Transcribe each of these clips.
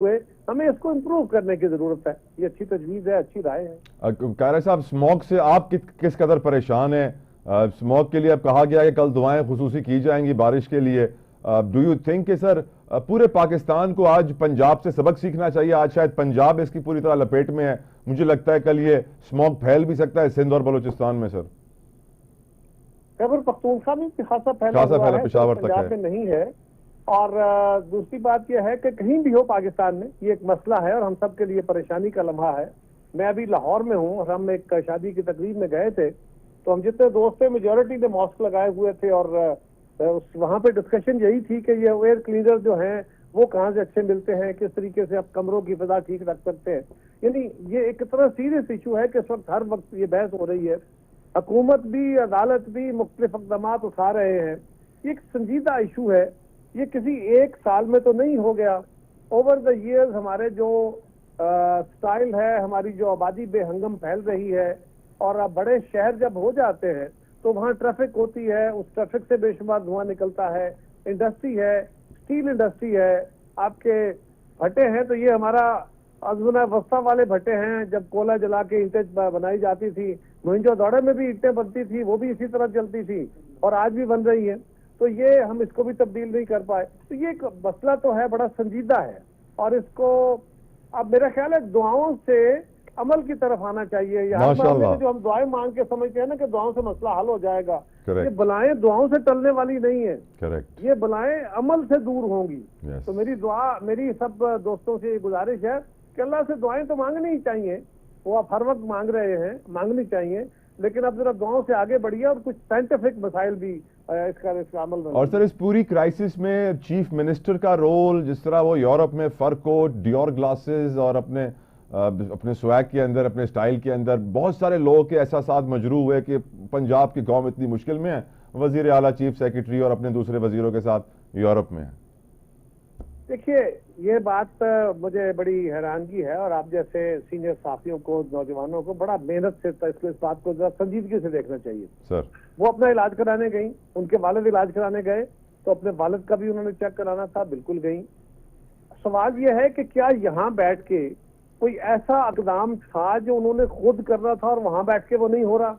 हुए, हमें इसको इम्प्रूव करने की जरूरत है। ये अच्छी तजवीज़ है, अच्छी राय है। कायरा साहब, स्मॉग से आप किस कदर परेशान हैं? स्मॉग के लिए अब कहा गया है कि कल दुआएं खुसूसी की जाएंगी बारिश के लिए। डू यू थिंक कि सर पूरे पाकिस्तान को आज पंजाब से सबक सीखना चाहिए? आज शायद पंजाब इसकी पूरी तरह लपेट में है। मुझे लगता है कल ये स्मॉग फैल भी सकता है सिंध और बलूचिस्तान में सर। खैबर पख्तूनख्वा में भी खासा फैला खासा हुआ फैला है, सिर्फ पेशावर तक है। पंजाब में नहीं है। और दूसरी बात यह है कि कहीं भी हो पाकिस्तान में ये एक मसला है और हम सब के लिए परेशानी का लम्हा है। मैं अभी लाहौर में हूँ और हम एक शादी की तकरीब में गए थे, तो हम जितने दोस्त थे मेजोरिटी ने मास्क लगाए हुए थे और वहाँ पे डिस्कशन यही थी कि ये एयर क्लीनर जो हैं वो कहाँ से अच्छे मिलते हैं, किस तरीके से आप कमरों की फिजा ठीक रख सकते हैं। यानी ये एक तरह सीरियस इशू है कि इस वक्त हर वक्त ये बहस हो रही है। हुकूमत भी, अदालत भी मुख्तलिफ इक़दाम उठा रहे हैं। ये एक संजीदा इशू है, ये किसी एक साल में तो नहीं हो गया। ओवर द ईयर्स हमारे जो स्टाइल है, हमारी जो आबादी बेहंगम फैल रही है, और अब बड़े शहर जब हो जाते हैं तो वहाँ ट्रैफिक होती है, उस ट्रैफिक से बेशुमार धुआं निकलता है। इंडस्ट्री है, स्टील इंडस्ट्री है, आपके भट्टे हैं, तो ये हमारा अज़मुना वस्ता वाले भट्टे हैं। जब कोयला जला के ईंटें बनाई जाती थी, मोहनजोदड़ो में भी ईंटें बनती थी, वो भी इसी तरह चलती थी और आज भी बन रही है। तो ये हम इसको भी तब्दील नहीं कर पाए। तो ये एक मसला तो है, बड़ा संजीदा है, और इसको अब मेरा ख्याल है दुआओं से अमल की तरफ आना चाहिए। हर मामले में जो हम दुआएं मांग के समझते हैं ना कि दुआओं से मसला हल हो जाएगा, ये बलाएं दुआओं से टलने वाली नहीं है। करेक्ट, ये बलाएं अमल से दूर होंगी। तो मेरी दुआ, मेरी सब दोस्तों से गुजारिश है कि अल्लाह से दुआएं तो मांगनी ही चाहिए, वो आप हर वक्त मांग रहे हैं, मांगनी चाहिए, लेकिन अब जरा दुआओं से आगे बढ़िए और कुछ साइंटिफिक मसाइल भी इसका अमल में। और सर, इस पूरी क्राइसिस में चीफ मिनिस्टर का रोल, जिस तरह वो यूरोप में फर कोट, डियोर ग्लासेस और अपने स्वैग के अंदर, अपने स्टाइल के अंदर बहुत सारे लोगों के एहसासात मजरू हुए कि पंजाब की कौम इतनी मुश्किल में है, वजीर आला, चीफ सेक्रेटरी और अपने दूसरे वजीरों के साथ यूरोप में है। देखिए, ये बात मुझे बड़ी हैरानगी है, और आप जैसे सीनियर साथियों को, नौजवानों को बड़ा मेहनत से इस बात को जरा संजीदगी से देखना चाहिए। सर, वो अपना इलाज कराने गई, उनके वालिद इलाज कराने गए, तो अपने वालिद का भी उन्होंने चेक कराना था, बिल्कुल गई। सवाल यह है कि क्या यहाँ बैठ के कोई ऐसा इक़दाम था जो उन्होंने खुद करना था और वहां बैठ के वो नहीं हो रहा।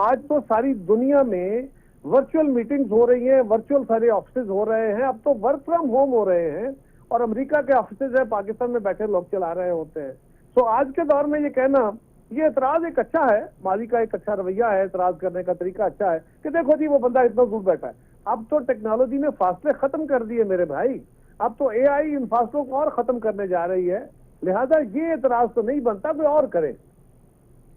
आज तो सारी दुनिया में वर्चुअल मीटिंग्स हो रही हैं, वर्चुअल सारे ऑफिस हो रहे हैं, अब तो वर्क फ्रॉम होम हो रहे हैं, और अमेरिका के ऑफिस है, पाकिस्तान में बैठे लोग चला रहे होते हैं। तो आज के दौर में ये कहना, ये एतराज एक अच्छा है, माली का एक अच्छा रवैया है, एतराज करने का तरीका अच्छा है कि देखो जी वो बंदा इतना दूर बैठा है। अब तो टेक्नोलॉजी ने फासले खत्म कर दिए मेरे भाई, अब तो एआई इन फासलों को और खत्म करने जा रही है, लिहाजा ये एतराज तो नहीं बनता, कोई और करे।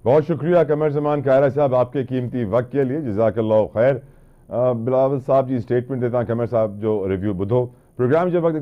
बहुत शुक्रिया कमर ज़मान कायरा साहब आपके कीमती वक्त के लिए, जज़ाकल्लाह खैर। बिलावल साहब जी स्टेटमेंट देता कमर साहब जो रिव्यू बुधो प्रोग्राम जब वक्त